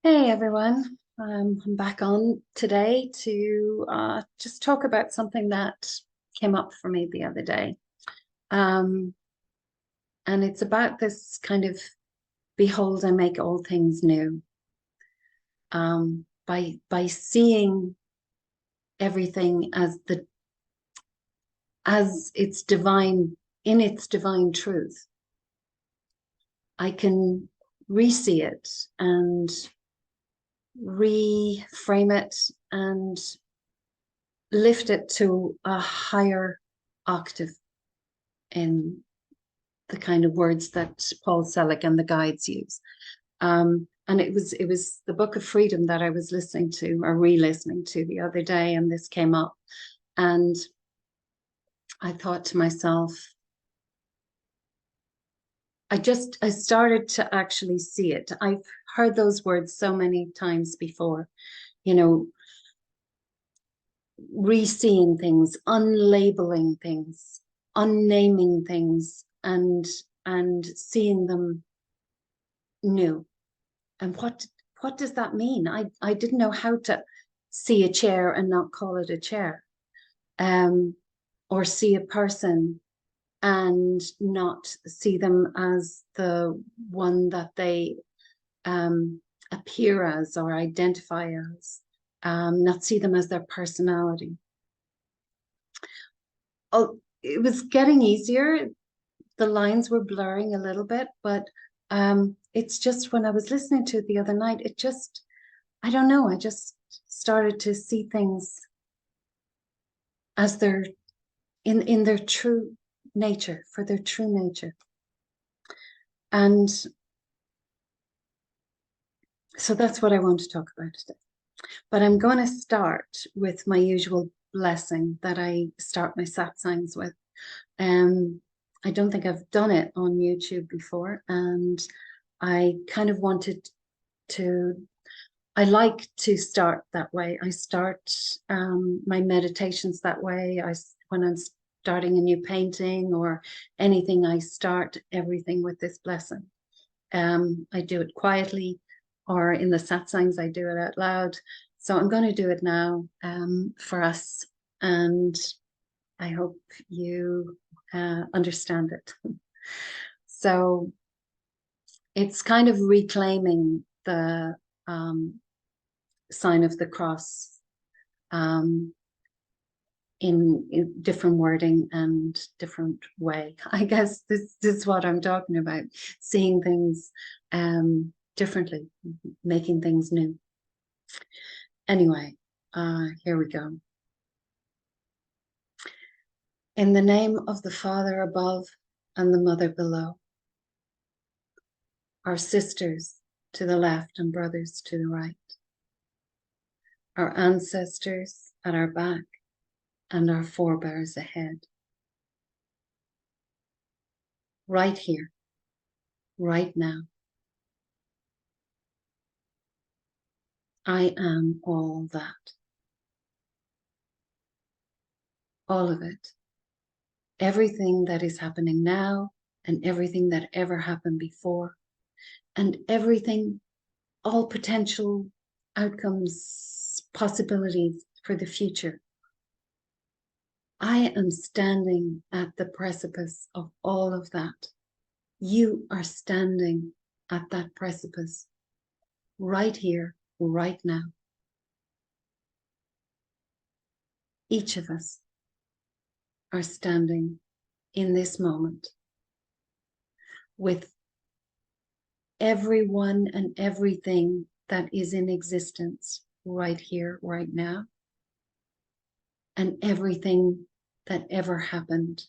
Hey everyone, I'm back on today to just talk about something that came up for me the other day. Um, and it's about this kind of behold, I make all things new. By seeing everything as its divine in its divine truth, I can re-see it and reframe it and lift it to a higher octave in the kind of words that Paul Selig and the guides use. And it was the Book of Freedom that I was listening to or re-listening to the other day, and this came up, and I thought to myself, I started to actually see it. I've heard those words so many times before, you know, re-seeing things, unlabeling things, unnaming things, and seeing them new. And what does that mean? I didn't know how to see a chair and not call it a chair, um, or see a person and not see them as the one that they appear as or identify as, not see them as their personality. Oh, it was getting easier. The lines were blurring a little bit, but it's just when I was listening to it the other night, it just, I don't know, I just started to see things as they're in their true nature, for their true nature. And so that's what I want to talk about today. But I'm going to start with my usual blessing that I start my satsangs with. Um, I don't think I've done it on YouTube before, and I kind of wanted to. I like to start that way. I start my meditations that way. When I'm starting a new painting or anything, I start everything with this blessing. I do it quietly, or in the satsangs, I do it out loud. So I'm going to do it now for us, and I hope you understand it. So it's kind of reclaiming the sign of the cross, um, in different wording and different way. I guess this is what I'm talking about, seeing things differently, making things new. Anyway, here we go. In the name of the Father above and the Mother below, our sisters to the left and brothers to the right, our ancestors at our back and our forebears ahead, right here, right now. I am all that, all of it, everything that is happening now and everything that ever happened before, and everything, all potential outcomes, possibilities for the future. I am standing at the precipice of all of that. You are standing at that precipice right here, right now. Each of us are standing in this moment with everyone and everything that is in existence right here, right now, and everything that ever happened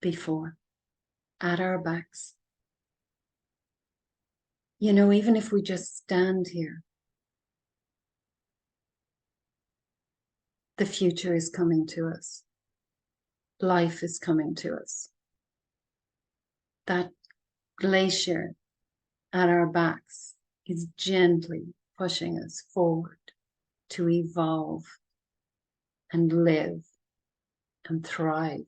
before at our backs. You know, even if we just stand here, the future is coming to us. Life is coming to us. That glacier at our backs is gently pushing us forward to evolve and live and thrive.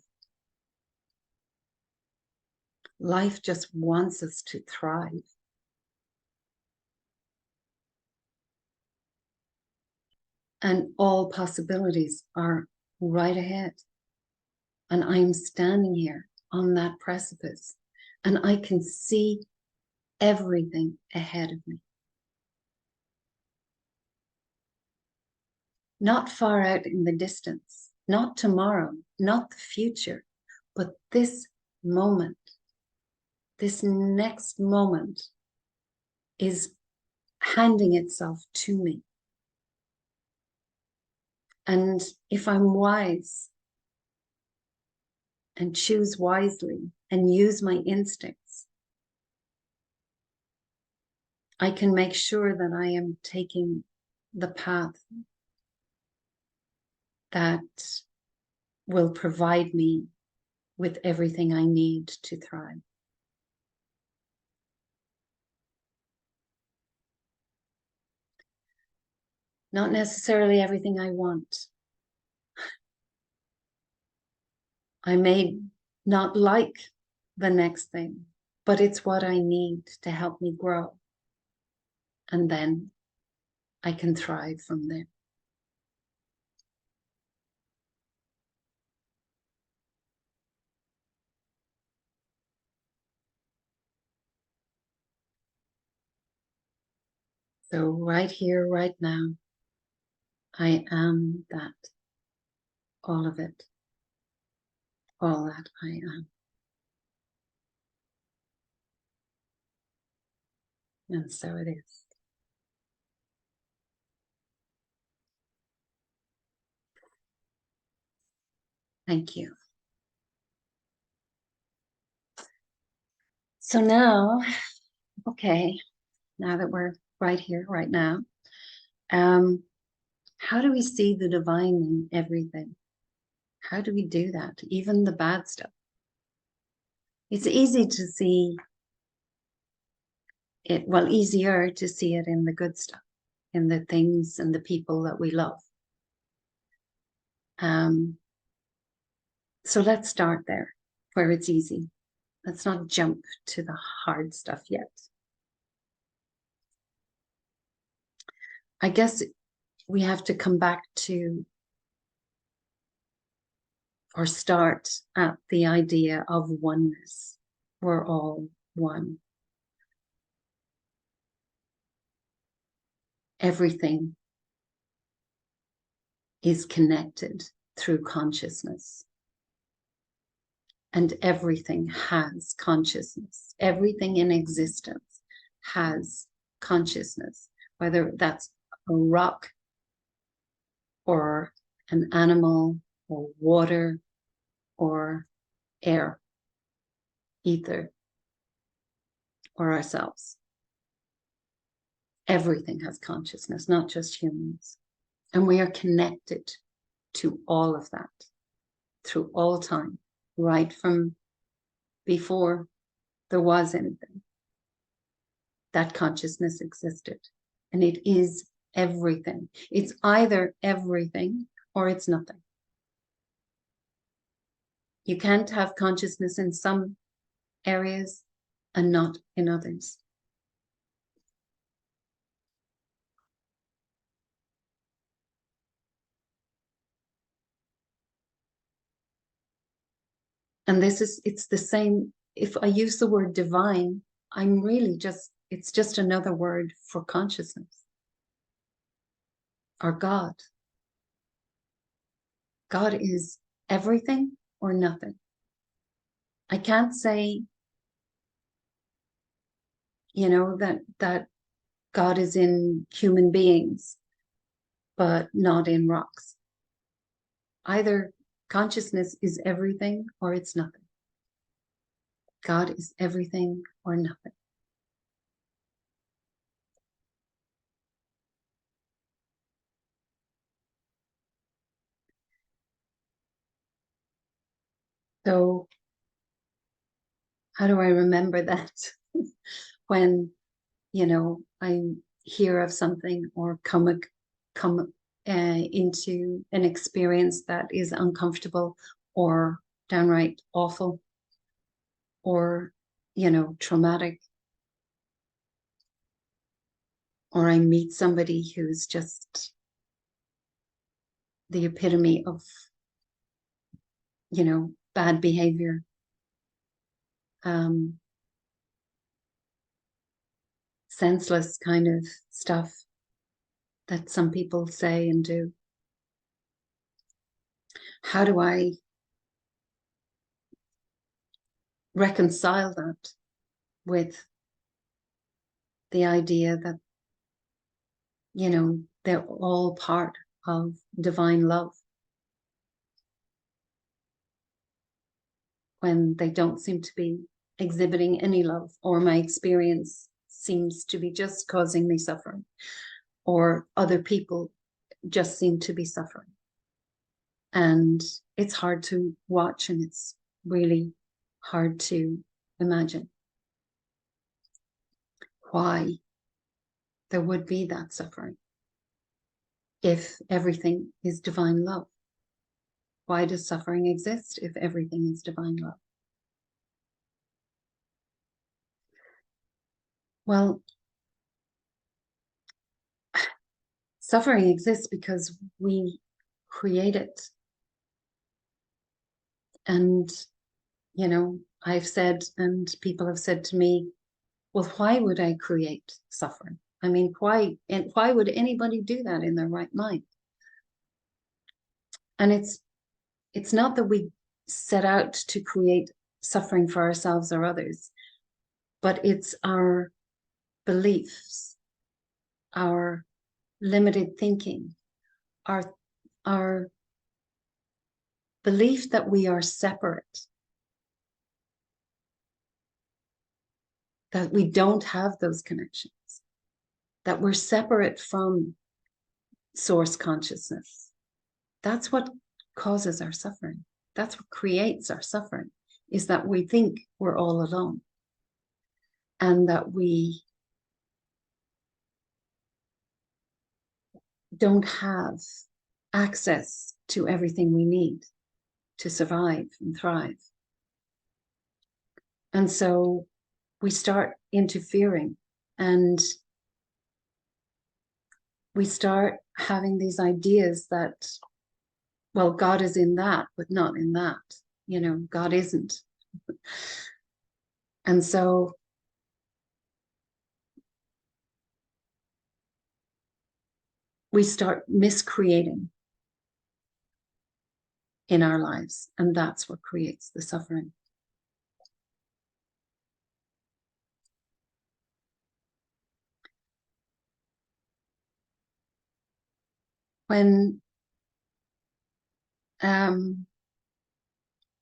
Life just wants us to thrive. and all possibilities are right ahead. And I'm standing here on that precipice, and I can see everything ahead of me. Not far out in the distance, not tomorrow, not the future, but this moment, this next moment is handing itself to me. And if I'm wise and choose wisely and use my instincts, I can make sure that I am taking the path that will provide me with everything I need to thrive. Not necessarily everything I want. I may not like the next thing, but it's what I need to help me grow. And then I can thrive from there. So right here, right now, I am that, all of it, all that I am. And so it is. Thank you. So now, okay, now that we're right here, right now, how do we see the divine in everything? How do we do that? Even the bad stuff. It's easy to see it, well, easier to see it in the good stuff, in the things and the people that we love. So let's start there, where it's easy. Let's not jump to the hard stuff yet. I guess we have to come back to or start at the idea of oneness. We're all one. Everything is connected through consciousness. And everything has consciousness. Everything in existence has consciousness, whether that's a rock or an animal or water or air, ether, or ourselves. Everything has consciousness, not just humans. And we are connected to all of that through all time, right from before there was anything. That consciousness existed. And it is everything. It's either everything or it's nothing. You can't have consciousness in some areas and not in others. And it's the same. If I use the word divine, I'm really it's just another word for consciousness or God. God is everything or nothing. I can't say, that God is in human beings, but not in rocks. Either consciousness is everything or it's nothing. God is everything or nothing. So how do I remember that? When, I hear of something or come into an experience that is uncomfortable or downright awful or, traumatic, or I meet somebody who's just the epitome of, bad behavior. Senseless kind of stuff that some people say and do. How do I reconcile that with the idea that, they're all part of divine love, when they don't seem to be exhibiting any love, or my experience seems to be just causing me suffering, or other people just seem to be suffering. And it's hard to watch, and it's really hard to imagine why there would be that suffering if everything is divine love. Why does suffering exist if everything is divine love? Well, suffering exists because we create it. And, I've said, and people have said to me, well, why would I create suffering? I mean, why would anybody do that in their right mind? And it's not that we set out to create suffering for ourselves or others, but it's our beliefs, our limited thinking, our belief that we are separate, that we don't have those connections, that we're separate from source consciousness. That's what causes our suffering. That's what creates our suffering, is that we think we're all alone, and that we don't have access to everything we need to survive and thrive. And so we start interfering, and we start having these ideas that, well, God is in that, but not in that. God isn't. And so we start miscreating in our lives, and that's what creates the suffering.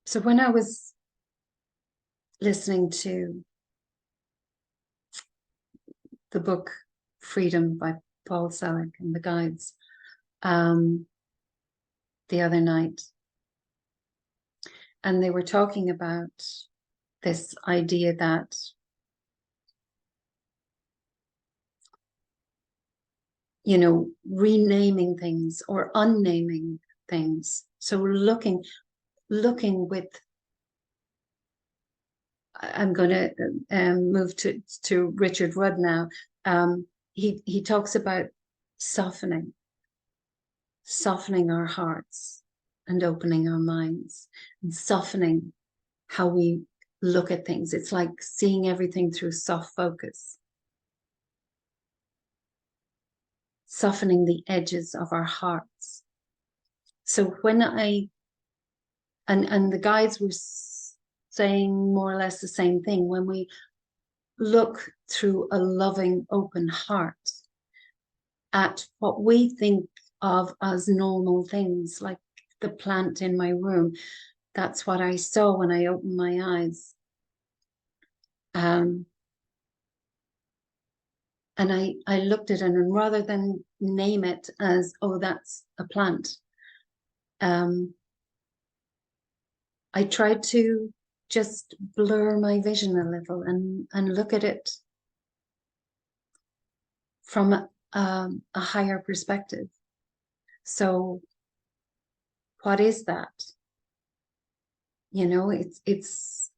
So when I was listening to the book Freedom by Paul Selig and the guides the other night, and they were talking about this idea that renaming things or unnaming things. So looking with, I'm going to move to Richard Rudd now. He talks about softening our hearts and opening our minds, and softening how we look at things. It's like seeing everything through soft focus, softening the edges of our hearts. So when and the guides were saying more or less the same thing, when we look through a loving, open heart at what we think of as normal things, like the plant in my room. That's what I saw when I opened my eyes. And I looked at it, and rather than name it as, oh, that's a plant, I tried to just blur my vision a little and look at it from a higher perspective. So what is that? It's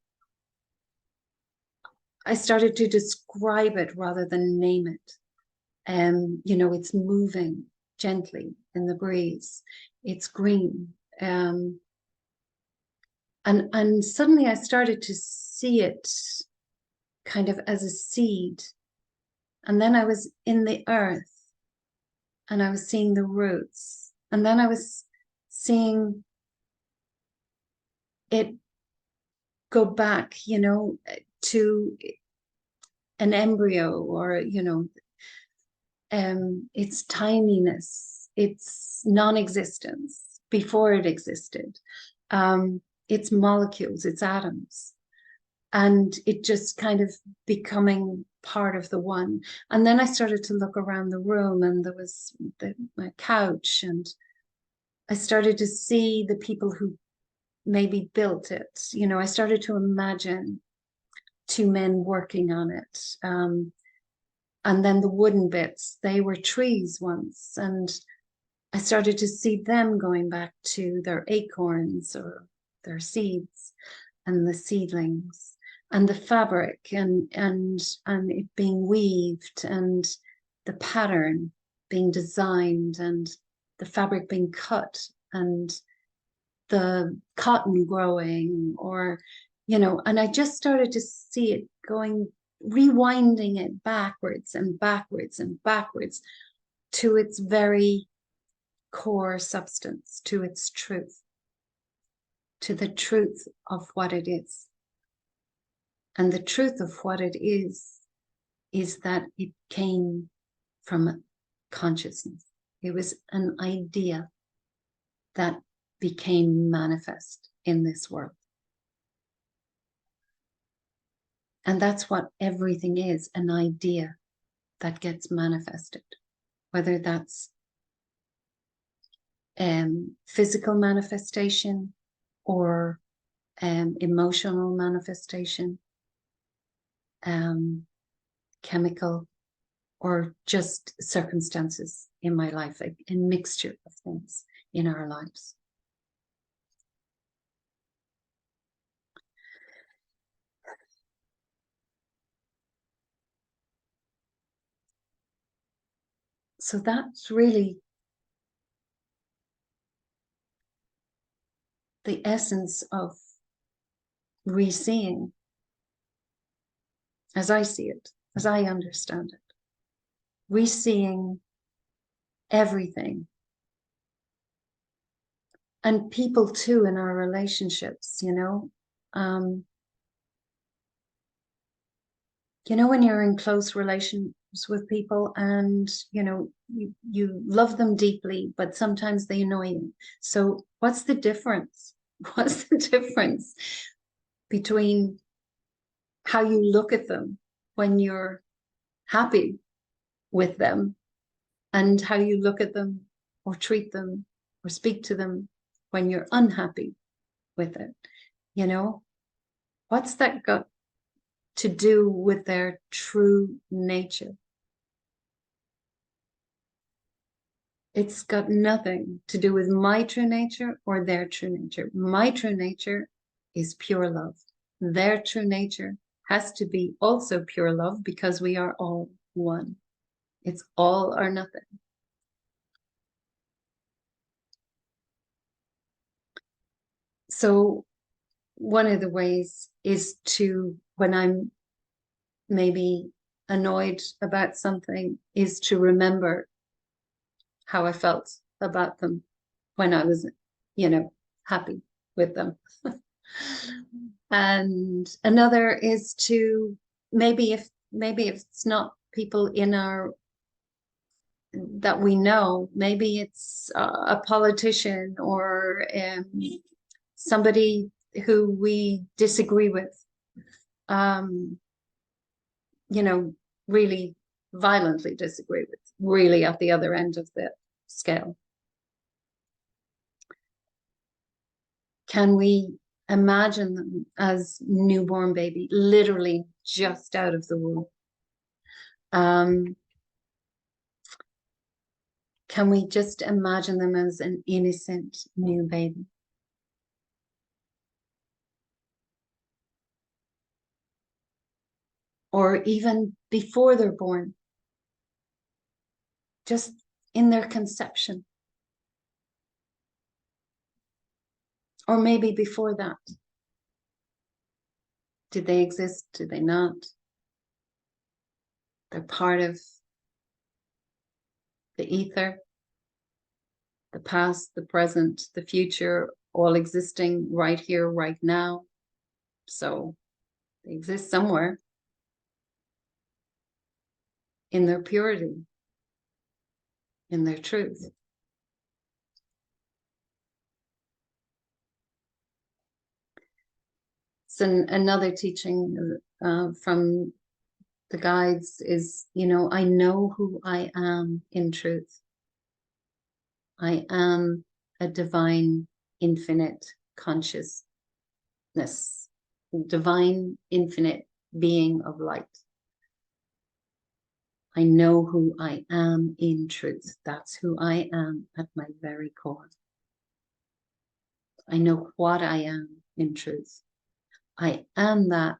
I started to describe it rather than name it. It's moving gently in the breeze. it's green. And suddenly I started to see it kind of as a seed. And then I was in the earth and I was seeing the roots. And then I was seeing it go back, to an embryo, or, its tininess, its non-existence before it existed, its molecules, its atoms, and it just kind of becoming part of the one. And then I started to look around the room, and there was my couch, and I started to see the people who maybe built it. I started to imagine two men working on it. And then the wooden bits, they were trees once. And I started to see them going back to their acorns or their seeds and the seedlings and the fabric and it being weaved and the pattern being designed and the fabric being cut and the cotton growing, or, and I just started to see it going, rewinding it backwards and backwards and backwards to its very core substance, to its truth, to the truth of what it is. And the truth of what it is that it came from consciousness. It was an idea that became manifest in this world. And that's what everything is, an idea that gets manifested, whether that's physical manifestation or emotional manifestation, chemical, or just circumstances in my life, a mixture of things in our lives. So that's really the essence of re-seeing, as I see it, as I understand it. Re-seeing everything. And people too in our relationships, when you're in close relations with people and, you love them deeply, but sometimes they annoy you. So what's the difference? What's the difference between how you look at them when you're happy with them and how you look at them or treat them or speak to them when you're unhappy with it? What's that got to do with their true nature? It's got nothing to do with my true nature or their true nature. My true nature is pure love. Their true nature has to be also pure love, because we are all one. It's all or nothing. So one of the ways is to, when I'm maybe annoyed about something, is to remember how I felt about them when I was, happy with them. And another is to, maybe if it's not people in our that we know, maybe it's a politician or somebody who we disagree with, um, really violently disagree with, really at the other end of the scale. Can we imagine them as newborn baby, literally just out of the womb? Can we just imagine them as an innocent new baby? Or even before they're born, just in their conception. Or maybe before that. Did they exist? Did they not? They're part of the ether, the past, the present, the future, all existing right here, right now. So they exist somewhere in their purity, in their truth. So another teaching from the guides is, I know who I am in truth. I am a divine, infinite consciousness, divine, infinite being of light. I know who I am in truth. That's who I am at my very core. I know what I am in truth. I am that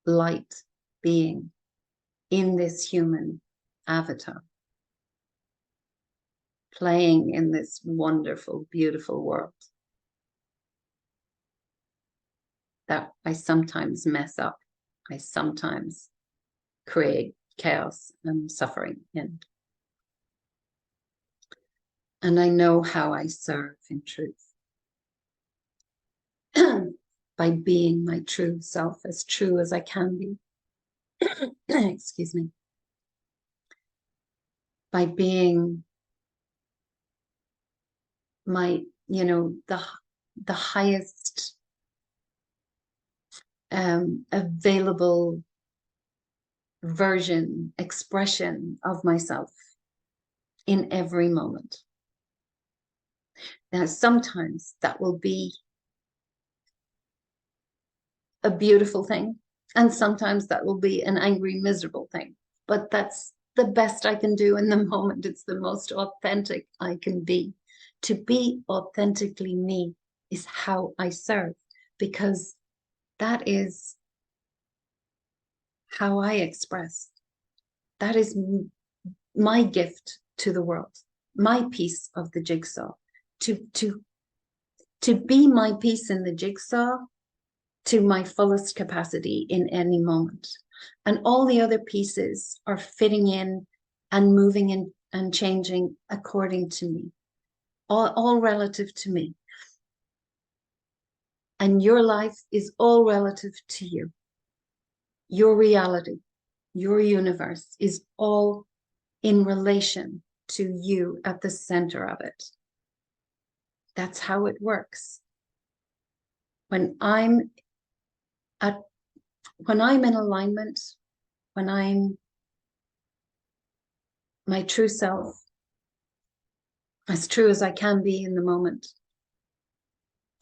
light being in this human avatar, playing in this wonderful, beautiful world that I sometimes mess up. I sometimes create chaos and suffering in. And I know how I serve in truth. By being my true self, as true as I can be. Excuse me. By being my, the highest available version, expression of myself in every moment. Now, sometimes that will be a beautiful thing, and sometimes that will be an angry, miserable thing. But that's the best I can do in the moment. It's the most authentic I can be. To be authentically me is how I serve, because that is how I express. That is my gift to the world, my piece of the jigsaw. To be my piece in the jigsaw to my fullest capacity in any moment. And all the other pieces are fitting in and moving in and changing according to me, all relative to me. And your life is all relative to you. Your reality, your universe is all in relation to you at the center of it. That's how it works. When I'm in alignment, when I'm my true self, as true as I can be in the moment,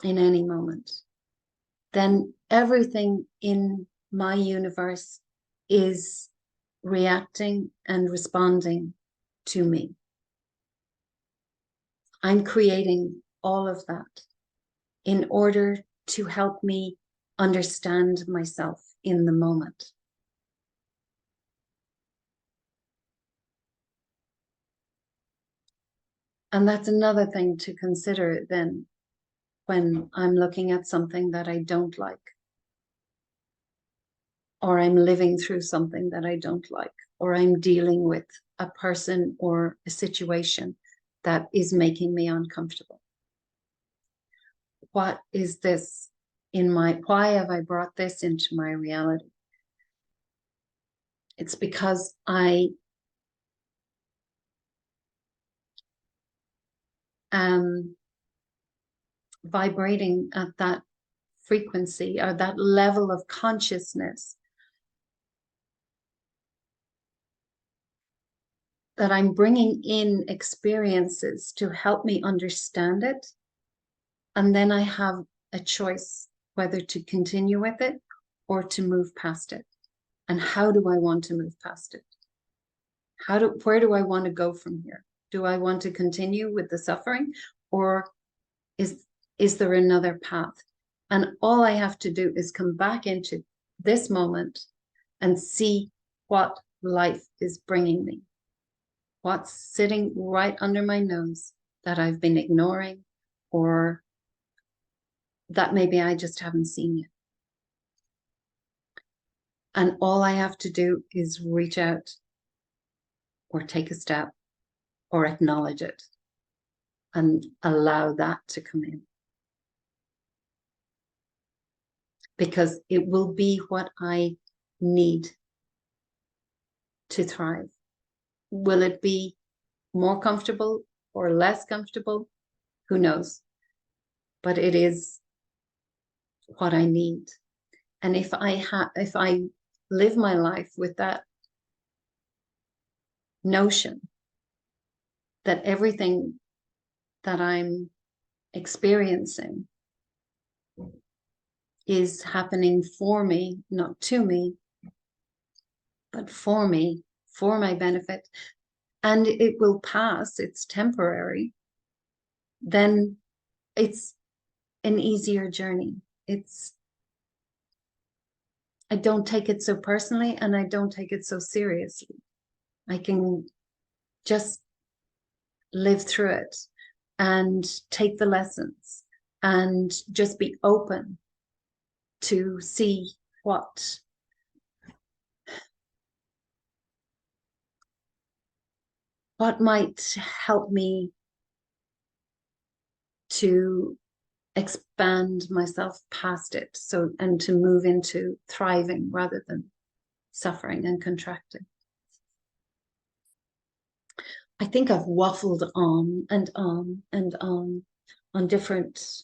in any moment, then everything in my universe is reacting and responding to me. I'm creating all of that in order to help me understand myself in the moment. And that's another thing to consider then when I'm looking at something that I don't like, or I'm living through something that I don't like, or I'm dealing with a person or a situation that is making me uncomfortable. What is this why have I brought this into my reality? It's because I am vibrating at that frequency or that level of consciousness that I'm bringing in experiences to help me understand it. And then I have a choice whether to continue with it or to move past it. And how do I want to move past it? Where do I want to go from here? Do I want to continue with the suffering, or is there another path? And all I have to do is come back into this moment and see what life is bringing me. What's sitting right under my nose that I've been ignoring or that maybe I just haven't seen yet. And all I have to do is reach out or take a step or acknowledge it and allow that to come in. Because it will be what I need to thrive. Will it be more comfortable or less comfortable? Who knows? But it is what I need. And if I live my life with that notion that everything that I'm experiencing is happening for me, not to me, but for me, for my benefit, and it will pass, it's temporary, then it's an easier journey. I don't take it so personally, and I don't take it so seriously. I can just live through it and take the lessons and just be open to see what might help me to expand myself past it, so, and to move into thriving rather than suffering and contracting. I think I've waffled on and on and on different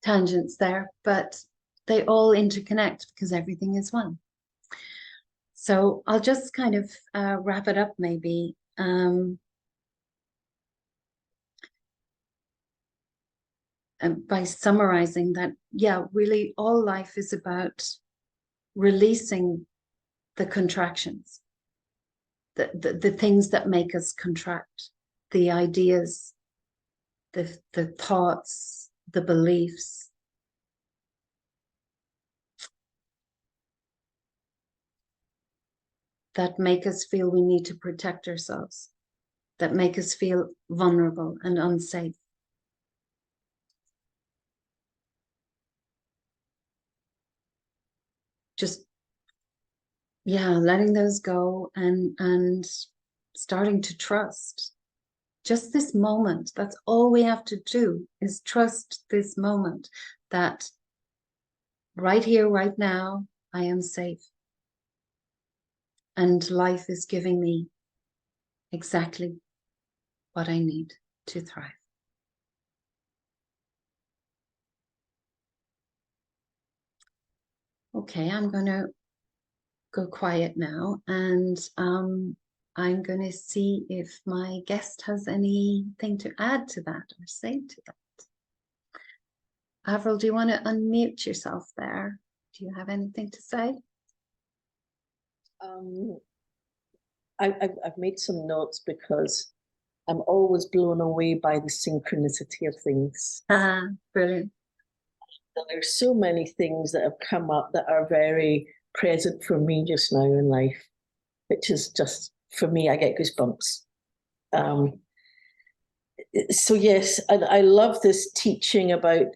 tangents there, but they all interconnect because everything is one. So I'll just kind of wrap it up maybe. And by summarizing that, yeah, really all life is about releasing the contractions, the things that make us contract, the ideas, the thoughts, the beliefs. That make us feel we need to protect ourselves, that make us feel vulnerable and unsafe. Just, yeah, letting those go and starting to trust just this moment. That's all we have to do, is trust this moment, that right here, right now, I am safe. And life is giving me exactly what I need to thrive. Okay, I'm going to go quiet now, and I'm going to see if my guest has anything to add to that or say to that. Avril, do you want to unmute yourself there? Do you have anything to say? I've made some notes because I'm always blown away by the synchronicity of things. Brilliant. There's so many things that have come up that are very present for me just now in life, which is just, for me, I get goosebumps. So yes, and I love this teaching about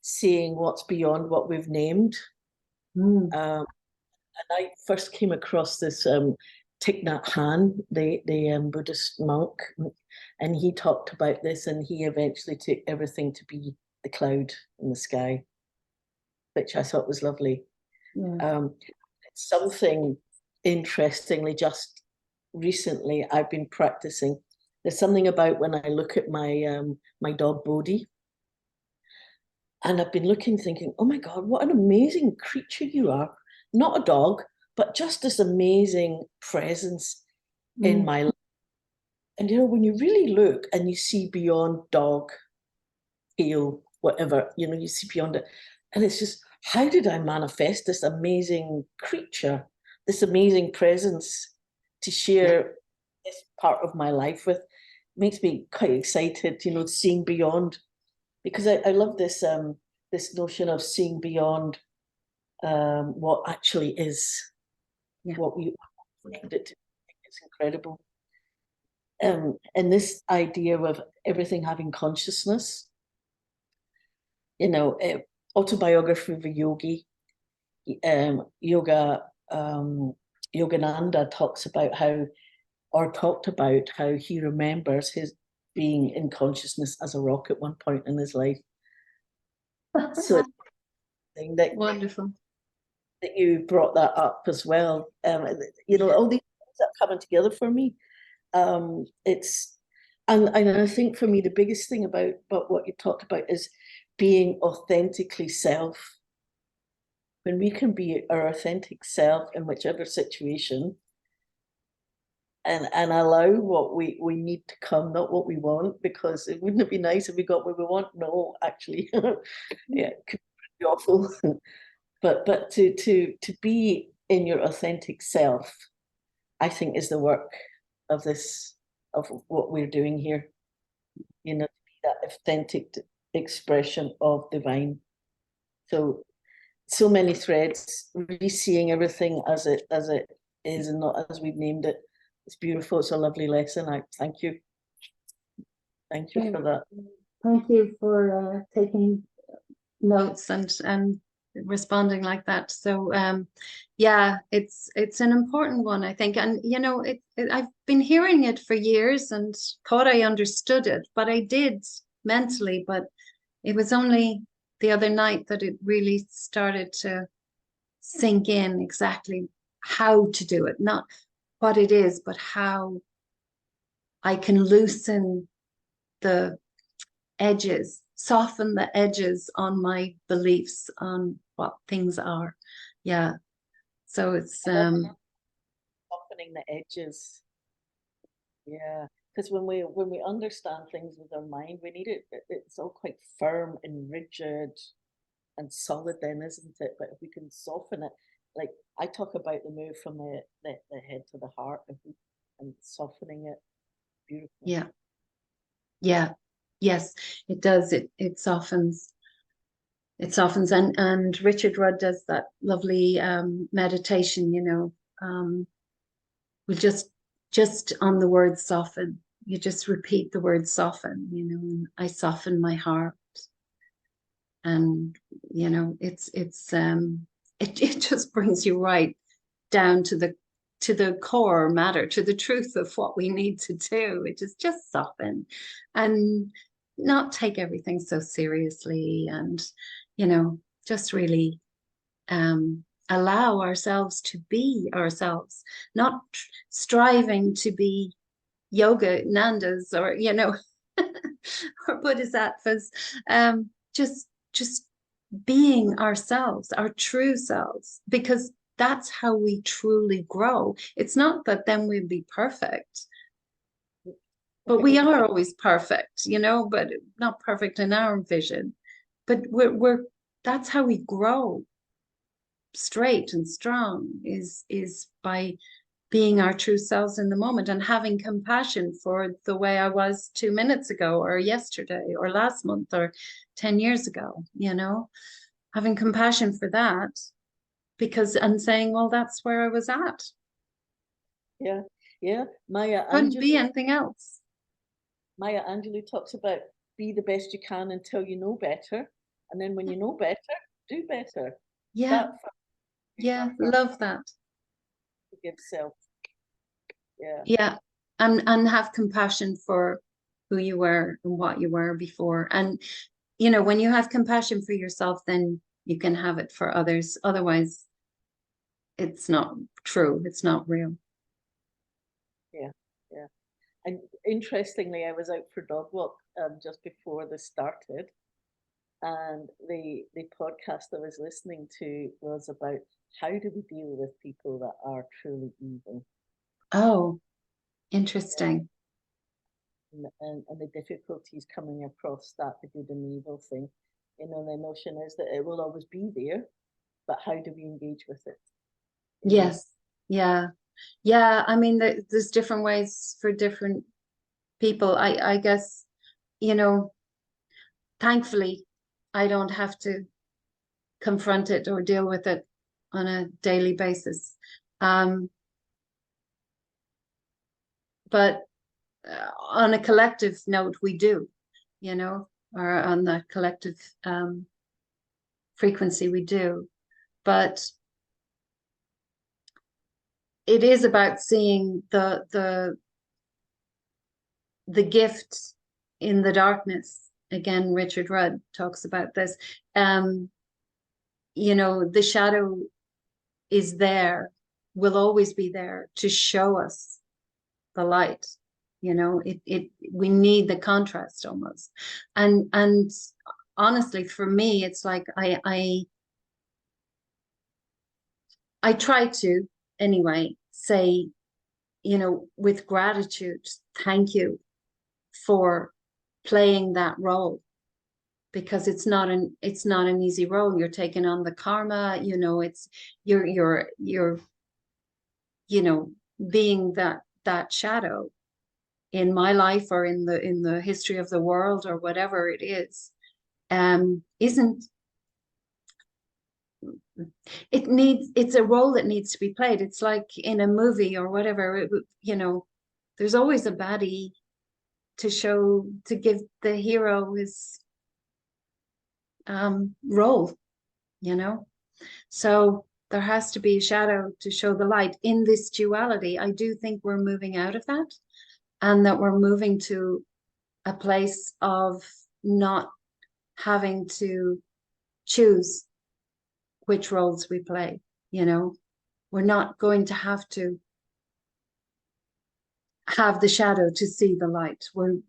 seeing what's beyond what we've named. And I first came across this Thich Nhat Hanh, the Buddhist monk, and he talked about this, and he eventually took everything to be the cloud in the sky, which I thought was lovely. Yeah. Something interestingly, just recently, I've been practicing. There's something about when I look at my my dog Bodhi, and I've been looking, thinking, oh my God, what an amazing creature you are. Not a dog, but just this amazing presence in my life. And you know, when you really look and you see beyond dog, tail, whatever, you know, you see beyond it. And it's just, how did I manifest this amazing creature, this amazing presence to share this part of my life with? It makes me quite excited, you know, seeing beyond, because I love this this notion of seeing beyond what actually is, what we find it to be. It's incredible. and this idea of everything having consciousness, you know, autobiography of a yogi, yoga, Yogananda talks about how, or talked about how he remembers his being in consciousness as a rock at one point in his life. So it's something that Wonderful. that you brought that up as well. You know, all these things that are coming together for me. It's and I think for me the biggest thing about what you talked about is being authentically self. When we can be our authentic self in whichever situation, and allow what we need to come, not what we want, because it wouldn't it be nice if we got what we want? No, actually, yeah, it could be awful. But to be in your authentic self, I think is the work of this, of what we're doing here. You know, to be that authentic expression of divine. So many threads, really seeing everything as it is and not as we've named it. It's beautiful. It's a lovely lesson. I thank you. Thank you for that. Thank you for taking notes and responding like that. So yeah, it's an important one, I think. And you know, I've been hearing it for years and thought I understood it, but I did mentally, but it was only the other night that it really started to sink in exactly how to do it, not what it is, but how I can loosen the edges, soften the edges on my beliefs on what things are. Yeah. So it's Softening the edges. Yeah. Because when we understand things with our mind, we need it's all quite firm and rigid and solid then, isn't it? But if we can soften it, like I talk about the move from the head to the heart and softening it. Beautiful. yeah. Yeah. Yes, it does. It softens. It softens, and Richard Rudd does that lovely meditation, you know. We just on the word soften, you just repeat the word soften, you know, and I soften my heart. And you know, it just brings you right down to the core matter, to the truth of what we need to do, which is just soften and not take everything so seriously, and you know, just really allow ourselves to be ourselves, not striving to be yoga nandas or you know or bodhisattvas. Just being ourselves, our true selves, because that's how we truly grow. It's not that then we'll be perfect, but we are always perfect, you know, but not perfect in our vision. But we're that's how we grow straight and strong, is by being our true selves in the moment and having compassion for the way I was 2 minutes ago or yesterday or last month or 10 years ago, you know, having compassion for that, because and saying, well, that's where I was at. Yeah, yeah. Couldn't be anything else. Maya Angelou talks about be the best you can until you know better, and then when you know better, do better. Yeah, That yeah, love that. forgive self. Yeah, Yeah, and have compassion for who you were and what you were before. And you know, when you have compassion for yourself, then you can have it for others. Otherwise, it's not true. It's not real. yeah, yeah. And interestingly, I was out for dog walk just before this started, and the podcast I was listening to was about how do we deal with people that are truly evil. Oh, Yeah. interesting. And the difficulties coming across that, the good and the evil thing. You know, the notion is that it will always be there, but how do we engage with it? You know? Yes. Yeah. Yeah. I mean, there's different ways for different people. I guess, you know, thankfully, I don't have to confront it or deal with it on a daily basis. Um, but on a collective note, we do, you know, or on the collective frequency, we do. But it is about seeing the gift in the darkness. Again, Richard Rudd talks about this. You know, the shadow is there, will always be there to show us the light. You know, we need the contrast almost. And honestly, for me, it's like I try to anyway say, you know, with gratitude, thank you for playing that role, because it's not an easy role. You're taking on the karma, you know, it's you're you know, being that shadow in my life or in the history of the world or whatever it is, isn't it's a role that needs to be played. It's like in a movie or whatever, you know, there's always a baddie to show, to give the hero his role, you know. So there has to be a shadow to show the light in this duality. I do think we're moving out of that, and that we're moving to a place of not having to choose which roles we play, you know. We're not going to have to have the shadow to see the light. We're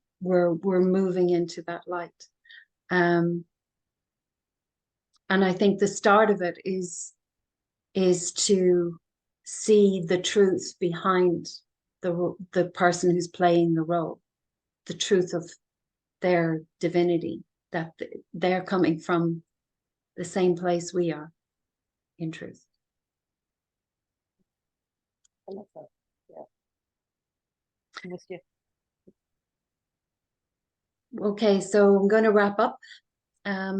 moving into that light. And I think the start of it is to see the truth behind the person who's playing the role, the truth of their divinity, that they're coming from the same place we are, in truth. I love that. Yeah. I'm with you. Okay, so I'm going to wrap up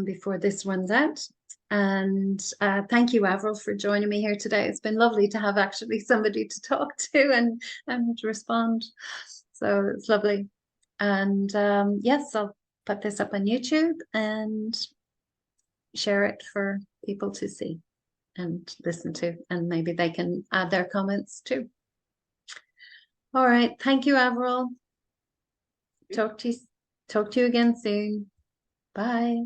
before this runs out. And thank you, Avril, for joining me here today. It's been lovely to have actually somebody to talk to and respond. So it's lovely. And yes, I'll put this up on YouTube and share it for people to see and listen to, and maybe they can add their comments too. All right. Thank you, Avril. Talk to you again soon. Bye.